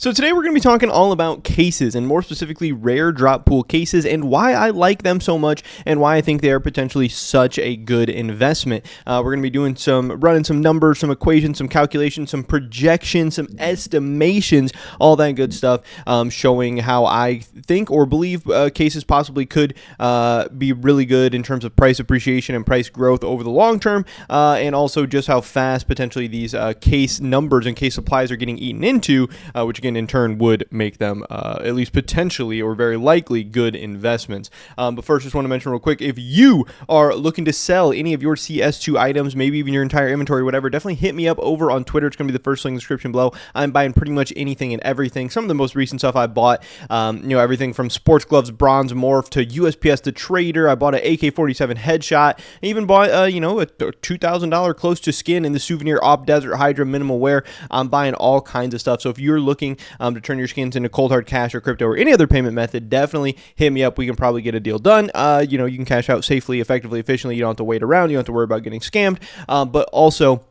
So today we're going to be talking all about cases, and more specifically rare drop pool cases, and why I like them so much and why I think they are potentially such a good investment. We're going to be doing running some numbers, some equations, some calculations, some projections, some estimations, all that good stuff, showing how I think or believe cases possibly could be really good in terms of price appreciation and price growth over the long term, and also just how fast potentially these case numbers and case supplies are getting eaten into, which again in turn would make them at least potentially or very likely good investments. But first, just want to mention real quick, if you are looking to sell any of your CS2 items, maybe even your entire inventory, whatever, definitely hit me up over on Twitter. It's going to be the first link in the description below. I'm buying pretty much anything and everything. Some of the most recent stuff I bought, everything from sports gloves, bronze morph to USPS the Trader. I bought an AK-47 headshot. I even bought a $2,000 close to skin in the souvenir Op Desert Hydra minimal wear. I'm buying all kinds of stuff. So if you're looking to turn your skins into cold hard cash or crypto or any other payment method, definitely hit me up. We can probably get a deal done. You can cash out safely, effectively, efficiently. You don't have to wait around. You don't have to worry about getting scammed. But also,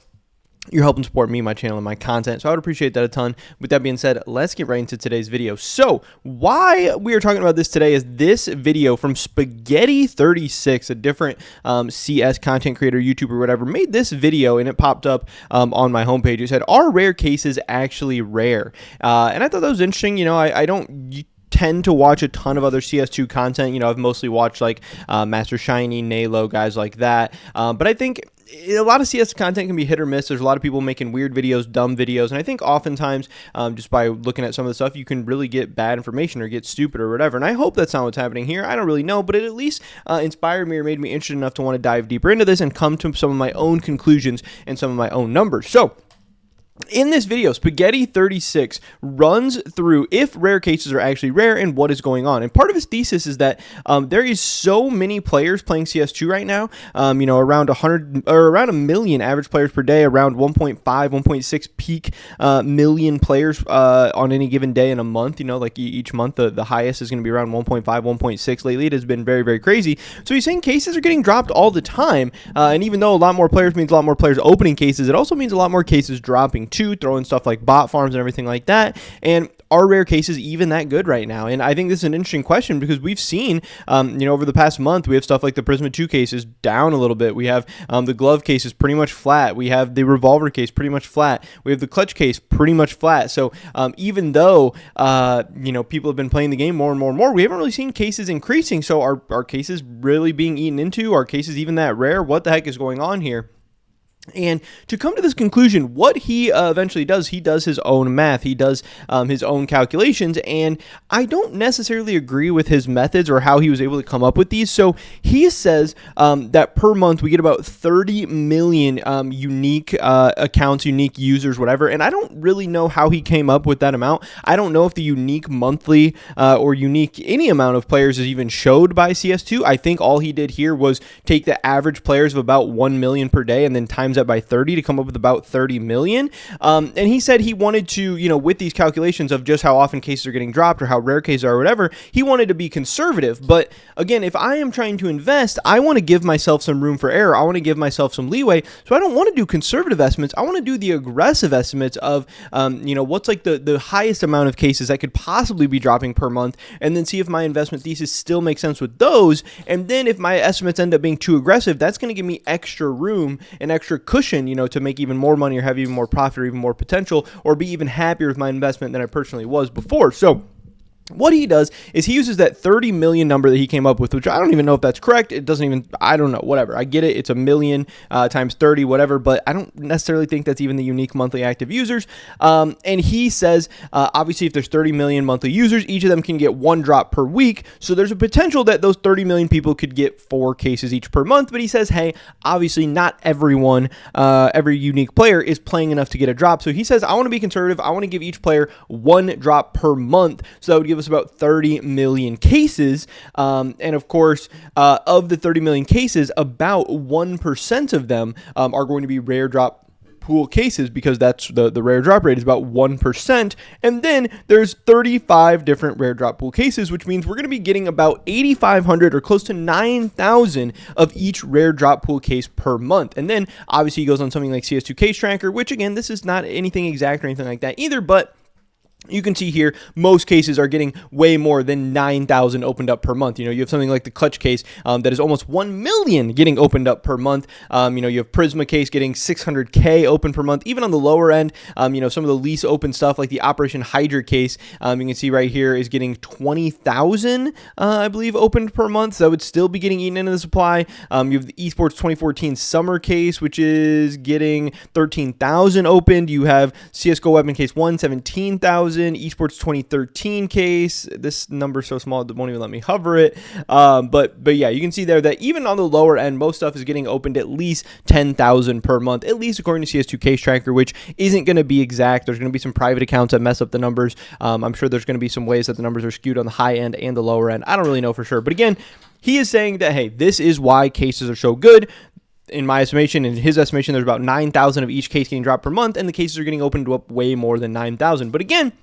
you're helping support me, my channel, and my content, so I would appreciate that a ton. With that being said, let's get right into today's video. So why we are talking about this today is this video from Spaghetti36, a different CS content creator, YouTuber, whatever, made this video, and it popped up on my homepage. It said, "Are rare cases actually rare?" And I thought that was interesting. I don't tend to watch a ton of other CS2 content. I've mostly watched like Master Shiny, Nalo, guys like that. But I think a lot of CS content can be hit or miss. There's a lot of people making weird videos, dumb videos, and I think oftentimes just by looking at some of the stuff, you can really get bad information or get stupid or whatever. And I hope that's not what's happening here. I don't really know, but it at least inspired me or made me interested enough to want to dive deeper into this and come to some of my own conclusions and some of my own numbers. So in this video, Spaghetti36 runs through if rare cases are actually rare and what is going on. And part of his thesis is that there is so many players playing CS2 right now. Around 100 or around a million average players per day, around 1.5, 1.6 peak million players on any given day in a month. Like each month, the highest is going to be around 1.5, 1.6. Lately, it has been very, very crazy. So he's saying cases are getting dropped all the time. And even though a lot more players means a lot more players opening cases, it also means a lot more cases dropping too, throwing stuff like bot farms and everything like that. And are rare cases even that good right now? And I think this is an interesting question because we've seen, over the past month, we have stuff like the Prisma 2 cases down a little bit. We have the glove cases pretty much flat. We have the revolver case pretty much flat. We have the clutch case pretty much flat. So even though, people have been playing the game more and more and more, we haven't really seen cases increasing. So are cases really being eaten into? Are cases even that rare? What the heck is going on here? And to come to this conclusion, what he eventually does, he does his own math. He does his own calculations, and I don't necessarily agree with his methods or how he was able to come up with these. So he says that per month we get about 30 million unique accounts, unique users, whatever, and I don't really know how he came up with that amount. I don't know if the unique monthly or unique any amount of players is even showed by CS2. I think all he did here was take the average players of about 1 million per day and then times that by 30 to come up with about 30 million. And he said he wanted to, with these calculations of just how often cases are getting dropped or how rare cases are or whatever, he wanted to be conservative. But again, if I am trying to invest, I want to give myself some room for error. I want to give myself some leeway. So I don't want to do conservative estimates. I want to do the aggressive estimates of, what's like the highest amount of cases that could possibly be dropping per month, and then see if my investment thesis still makes sense with those. And then if my estimates end up being too aggressive, that's going to give me extra room and extra cushion, to make even more money or have even more profit or even more potential or be even happier with my investment than I personally was before. So what he does is he uses that 30 million number that he came up with, which I don't even know if that's correct. It doesn't even, I don't know, whatever. I get it. It's a million times 30, whatever, but I don't necessarily think that's even the unique monthly active users. And he says, obviously, if there's 30 million monthly users, each of them can get one drop per week. So there's a potential that those 30 million people could get 4 cases each per month. But he says, hey, obviously not everyone, every unique player is playing enough to get a drop. So he says, I want to be conservative. I want to give each player 1 drop per month. So that would give us about 30 million cases. And of course, of the 30 million cases, about 1% of them are going to be rare drop pool cases, because that's the rare drop rate is about 1%. And then there's 35 different rare drop pool cases, which means we're going to be getting about 8,500 or close to 9,000 of each rare drop pool case per month. And then obviously he goes on something like CS2 Case Tracker, which again, this is not anything exact or anything like that either, but you can see here most cases are getting way more than 9,000 opened up per month. You have something like the clutch case that is almost 1 million getting opened up per month. You have Prisma case getting 600K open per month. Even on the lower end, some of the least open stuff like the Operation Hydra case, you can see right here is getting 20,000, I believe, opened per month. So that would still be getting eaten into the supply. You have the Esports 2014 Summer case, which is getting 13,000 opened. You have CS2 Weapon Case 1, 17,000. Esports 2013 case, this number is so small it won't even let me hover it, but yeah, you can see there that even on the lower end, most stuff is getting opened at least 10,000 per month, at least according to CS2 Case Tracker, which isn't going to be exact. There's going to be some private accounts that mess up the numbers. I'm sure there's going to be some ways that the numbers are skewed on the high end and the lower end. I don't really know for sure, but again, he is saying that, hey, this is why cases are so good. In my estimation, in his estimation, there's about 9,000 of each case getting dropped per month, and the cases are getting opened up way more than 9,000. But again,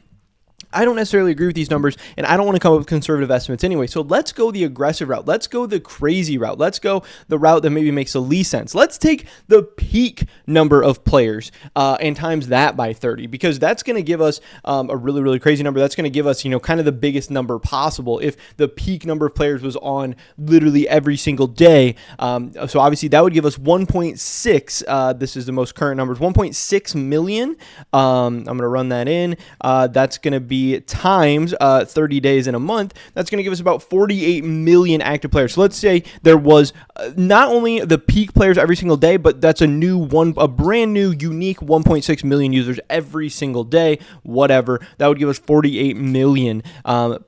I don't necessarily agree with these numbers, and I don't want to come up with conservative estimates anyway. So let's go the aggressive route. Let's go the crazy route. Let's go the route that maybe makes the least sense. Let's take the peak number of players and times that by 30, because that's going to give us a really, really crazy number. That's going to give us, kind of the biggest number possible if the peak number of players was on literally every single day. So obviously that would give us 1.6. This is the most current numbers, 1.6 million. I'm going to run that in. That's going to be times 30 days in a month. That's going to give us about 48 million active players. So let's say there was not only the peak players every single day, but that's a brand new unique 1.6 million users every single day, whatever. That would give us 48 million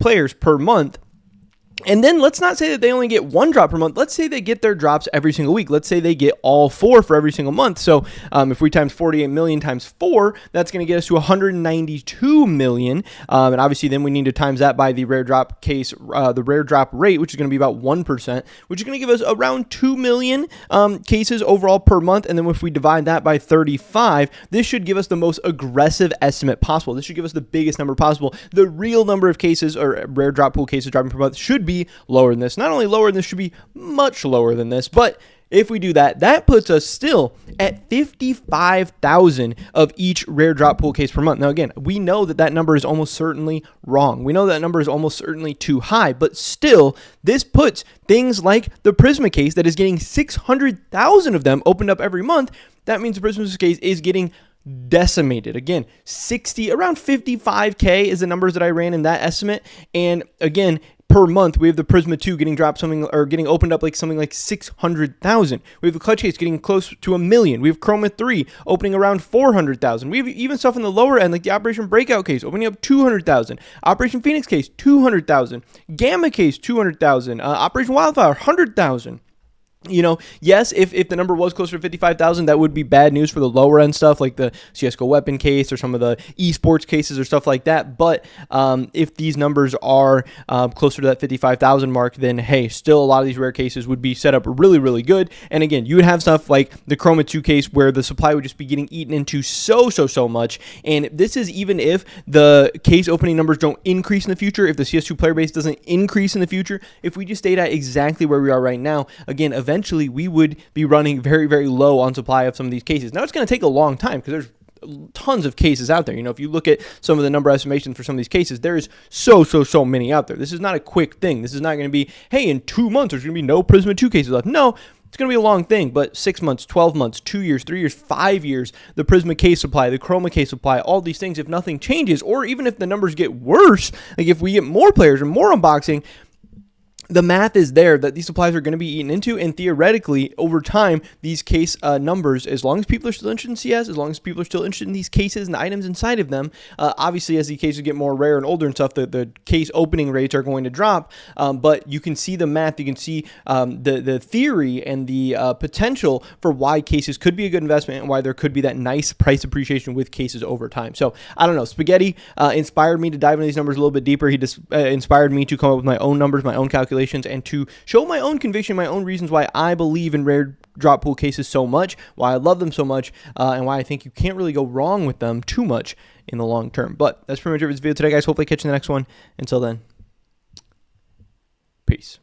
players per month. And then let's not say that they only get one drop per month. Let's say they get their drops every single week. Let's say they get all four for every single month. So if we times 48 million times 4, that's going to get us to 192 million. And obviously then we need to times that by the rare drop case, the rare drop rate, which is going to be about 1%, which is going to give us around 2 million cases overall per month. And then if we divide that by 35, this should give us the most aggressive estimate possible. This should give us the biggest number possible. The real number of cases or rare drop pool cases dropping per month should be lower than this. Not only lower than this, should be much lower than this. But if we do that, that puts us still at 55,000 of each rare drop pool case per month. Now, again, we know that that number is almost certainly wrong. We know that number is almost certainly too high, but still, this puts things like the Prisma case that is getting 600,000 of them opened up every month. That means the Prisma case is getting decimated. Again, around 55K is the numbers that I ran in that estimate. And again, per month, we have the Prisma 2 getting dropped getting opened up like something like 600,000. We have the clutch case getting close to 1 million. We have Chroma 3 opening around 400,000. We have even stuff in the lower end like the Operation Breakout case opening up 200,000. Operation Phoenix case 200,000. Gamma case 200,000. Operation Wildfire 100,000. Yes, if the number was closer to 55,000, that would be bad news for the lower end stuff like the CS2 weapon case or some of the esports cases or stuff like that. But if these numbers are closer to that 55,000 mark, then hey, still a lot of these rare cases would be set up really, really good. And again, you would have stuff like the Chroma 2 case where the supply would just be getting eaten into so much. And this is even if the case opening numbers don't increase in the future, if the CS2 player base doesn't increase in the future, if we just stayed at exactly where we are right now, again, eventually we would be running very, very low on supply of some of these cases. Now, it's going to take a long time because there's tons of cases out there. If you look at some of the number estimations for some of these cases, there is so many out there. This is not a quick thing. This is not going to be, hey, in 2 months, there's going to be no Prisma 2 cases left. No, it's going to be a long thing, but 6 months, 12 months, 2 years, 3 years, 5 years, the Prisma case supply, the Chroma case supply, all these things, if nothing changes, or even if the numbers get worse, like if we get more players and more unboxing, the math is there that these supplies are going to be eaten into, and theoretically, over time, these case numbers, as long as people are still interested in CS, as long as people are still interested in these cases and the items inside of them, obviously, as the cases get more rare and older and stuff, the case opening rates are going to drop, but you can see the math, you can see the theory and the potential for why cases could be a good investment and why there could be that nice price appreciation with cases over time. So, I don't know, Spaghetti inspired me to dive into these numbers a little bit deeper. He just inspired me to come up with my own numbers, my own calculations, and to show my own conviction, my own reasons why I believe in rare drop pool cases so much, why I love them so much, and why I think you can't really go wrong with them too much in the long term. But that's pretty much it for this video today, guys. Hopefully catch you in the next one. Until then, peace.